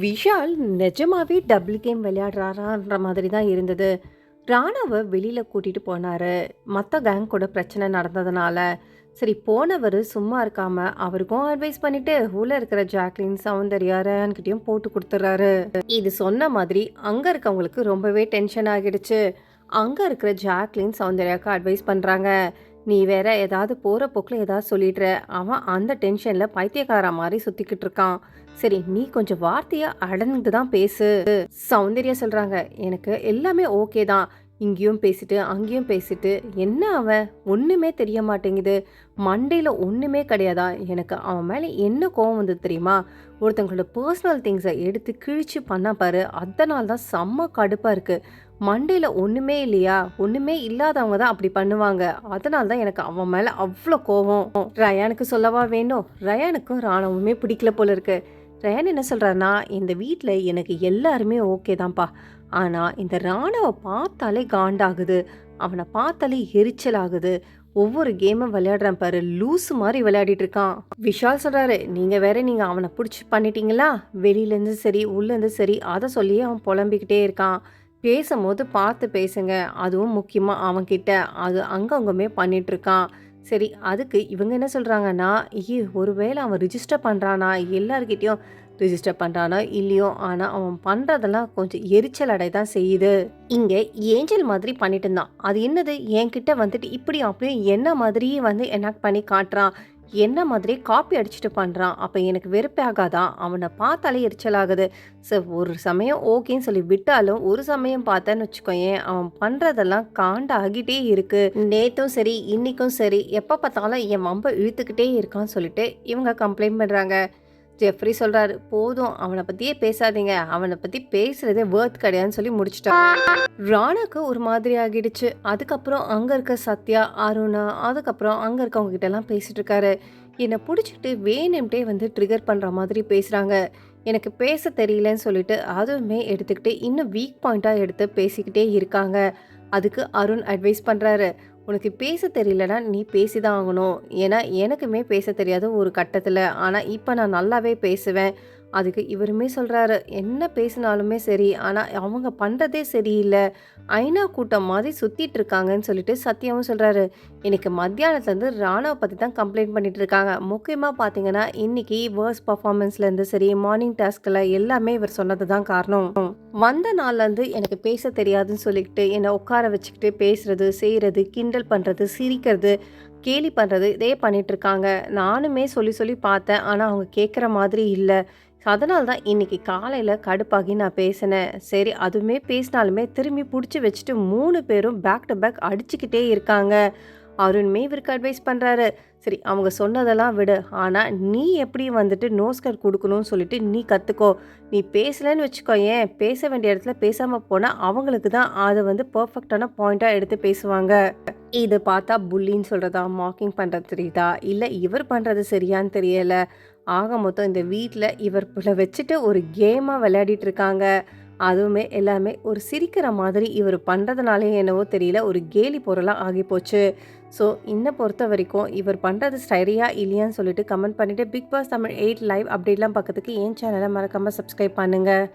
விஷால் நிஜமாவே double game விளையாடுறாரான்ற மாதிரி தான் இருந்தது. ராணாவை வெளியில கூட்டிட்டு போனாரு. மத்த கேங் கூட பிரச்சனை நடந்ததுனால. சரி போனவரு சும்மா இருக்காம அவருக்கும் அட்வைஸ் பண்ணிட்டு உள்ள இருக்கிற ஜாக்லின், சௌந்தர்யா, ரயான்கிட்டயும் போட்டு குடுத்துறாரு. இது சொன்ன மாதிரி அங்க இருக்கவங்களுக்கு ரொம்பவே டென்ஷன் ஆகிடுச்சு. அங்க இருக்கிற ஜாக்லின், சௌந்தர்யாக்கு அட்வைஸ் பண்றாங்க. நீ வேற ஏதாவது போற போக்குல ஏதாவது சொல்லிடுற. அவன் அந்த டென்ஷன்ல பைத்தியக்கார மாதிரி சுத்திக்கிட்டு இருக்கான். சரி நீ கொஞ்சம் வார்த்தையா அடர்ந்து தான் பேசு. சௌந்தர்யா சொல்றாங்க, எனக்கு எல்லாமே ஓகே தான். இங்கேயும் பேசிட்டு அங்கேயும் பேசிட்டு என்ன அவன் ஒண்ணுமே தெரிய மாட்டேங்குது. மண்டையில ஒண்ணுமே கிடையாதா? எனக்கு அவன் மேல என்ன கோவம் வந்து தெரியுமா? ஒருத்தவங்களோட பர்சனல் திங்ஸை எடுத்து கிழிச்சு பண்ணா பாரு, அதனால தான் செம்ம கடுப்பா இருக்கு. மண்டையில ஒண்ணுமே இல்லையா? ஒண்ணுமே இல்லாதவங்க தான் அப்படி பண்ணுவாங்க. அதனால தான் எனக்கு அவன் மேல அவ்வளோ கோவம். ரயானுக்கு சொல்லவா வேணும்? ரயானுக்கும் ராணுவமே பிடிக்கல போல இருக்கு. ரயான் என்ன சொல்றாருன்னா, இந்த வீட்டில் எனக்கு எல்லாருமே ஓகே தான்ப்பா. ஆனால் இந்த ராணுவ பார்த்தாலே காண்டாகுது. அவனை பார்த்தாலே எரிச்சல் ஆகுது. ஒவ்வொரு கேமும் விளையாடுறான் பாரு, லூசு மாதிரி விளையாடிட்டு இருக்கான். விஷால் சொல்றாரு, நீங்க வேற நீங்க அவனை பிடிச்சி பண்ணிட்டீங்களா? வெளியிலேருந்து சரி உள்ளேருந்து சரி அதை சொல்லி அவன் புலம்பிக்கிட்டே இருக்கான். பேசும்போது பார்த்து பேசுங்க. அதுவும் முக்கியமாக அவன்கிட்ட அது அங்கங்குமே பண்ணிட்டு இருக்கான். சரி அதுக்கு இவங்க என்ன சொல்கிறாங்கன்னா, ஒருவேளை அவன் ரிஜிஸ்டர் பண்ணுறானா, எல்லார்கிட்டேயும் ரிஜிஸ்டர் பண்ணுறானோ இல்லையோ, ஆனால் அவன் பண்ணுறதெல்லாம் கொஞ்சம் எரிச்சல் அடை தான் செய்யுது. இங்கே ஏஞ்சல் மாதிரி பண்ணிட்டு இருந்தான். அது என்னது என்கிட்ட வந்துட்டு இப்படி அப்படியே என்ன மாதிரியே வந்து எனாக்ட் பண்ணி காட்டுறான். என்ன மாதிரி காப்பி அடிச்சுட்டு பண்ணுறான். அப்போ எனக்கு வெறுப்பே ஆகாதான்? அவனை பார்த்தாலே எரிச்சல் ஆகுது. சார் ஒரு சமயம் ஓகேன்னு சொல்லி விட்டாலும் ஒரு சமயம் பார்த்தேன்னு வச்சுக்கோயேன், அவன் பண்ணுறதெல்லாம் காண்டாகிட்டே இருக்கு. நேற்றும் சரி இன்னைக்கும் சரி எப்போ பார்த்தாலும் என் வம்பை இழுத்துக்கிட்டே இருக்கான்னு சொல்லிட்டு இவங்க கம்ப்ளைண்ட் பண்ணுறாங்க. ஜெஃப்ரி சொல்றாரு, போதும் அவனை பத்தியே பேசாதீங்க, அவனை பத்தி பேசுறதே வேர்த் கிடையாதுன்னு சொல்லி முடிச்சிட்டாங்க. ராணாக்கு ஒரு மாதிரி ஆகிடுச்சு. அதுக்கப்புறம் அங்க இருக்க சத்யா, அருணா, அதுக்கப்புறம் அங்க இருக்கவங்க கிட்ட எல்லாம் பேசிட்டு இருக்காரு. என்னை பிடிச்சிட்டு வேணும்ட்டே வந்து ட்ரிகர் பண்ற மாதிரி பேசுறாங்க. எனக்கு பேச தெரியலன்னு சொல்லிட்டு அதுவுமே எடுத்துக்கிட்டு இன்னும் வீக் பாயிண்டா எடுத்து பேசிக்கிட்டே இருக்காங்க. அதுக்கு அருண் அட்வைஸ் பண்றாரு, உனக்கு பேச தெரியலனா நீ பேசி தான் ஆகணும். ஏன்னா எனக்குமே பேச தெரியாது ஒரு கட்டத்தில். ஆனால் இப்போ நான் நல்லாவே பேசுவேன். அதுக்கு இவருமே சொல்கிறாரு, என்ன பேசினாலுமே சரி, ஆனால் அவங்க பண்ணுறதே சரியில்லை. ஐநா கூட்டம் மாதிரி சுற்றிட்டு இருக்காங்கன்னு சொல்லிட்டு சத்யாவும் சொல்கிறாரு. இன்னைக்கு மத்தியானத்துலேருந்து ராணுவ பற்றி தான் கம்ப்ளைண்ட் பண்ணிட்டு இருக்காங்க. முக்கியமாக பார்த்தீங்கன்னா இன்னைக்கு வேர்ஸ் பர்ஃபார்மன்ஸ்லேருந்து சரி, மார்னிங் டாஸ்கில் எல்லாமே இவர் சொன்னது தான் காரணம். வந்த நாள்லேருந்து எனக்கு பேச தெரியாதுன்னு சொல்லிக்கிட்டு என்னை உட்கார வச்சுக்கிட்டு பேசுறது, செய்கிறது, கிண்டல் பண்ணுறது, சிரிக்கிறது, கேலி பண்ணுறது இதே பண்ணிகிட்ருக்காங்க. நானுமே சொல்லி சொல்லி பார்த்தேன், ஆனால் அவங்க கேட்குற மாதிரி இல்லை. அதனால தான் இன்னைக்கு காலையில் கடுப்பாகி நான் பேசினேன். சரி அதுவுமே பேசினாலுமே திரும்பி பிடிச்சி வச்சுட்டு 3 பேரும் பேக் டு பேக் அடிச்சுக்கிட்டே இருக்காங்க. அருண்மே இவருக்கு அட்வைஸ் பண்ணுறாரு, சரி அவங்க சொன்னதெல்லாம் விடு, ஆனால் நீ எப்படி வந்துட்டு நோஸ்கர் கொடுக்கணும்னு சொல்லிட்டு நீ கற்றுக்கோ. நீ பேசலைன்னு வச்சுக்கோ, ஏன் பேச வேண்டிய இடத்துல பேசாமல் போனால் அவங்களுக்கு தான் அதை வந்து பர்ஃபெக்டான பாயிண்ட்டாக எடுத்து பேசுவாங்க. இது பார்த்தா புல்லின்னு சொல்கிறதா, மார்க்கிங் பண்ணுறது தெரியுதா, இல்லை இவர் பண்ணுறது சரியான்னு தெரியலை. ஆக மொத்தம் இந்த வீட்டில் இவர் வச்சுட்டு ஒரு கேமாக விளையாடிட்டு இருக்காங்க. அதுவுமே எல்லாமே ஒரு சிரிக்கிற மாதிரி இவர் பண்ணுறதுனாலே என்னவோ தெரியல, ஒரு கேலி பொருளாக ஆகி போச்சு. ஸோ இன்னை பொறுத்த வரைக்கும் இவர் பண்ணுறது சரியா இல்லையான்னு சொல்லிட்டு கமெண்ட் பண்ணிவிட்டு பிக் பாஸ் தமிழ் 8 லைவ் அப்டேட்லாம் பார்க்கறதுக்கு என் சேனலை மறக்காமல் சப்ஸ்கிரைப் பண்ணுங்கள்.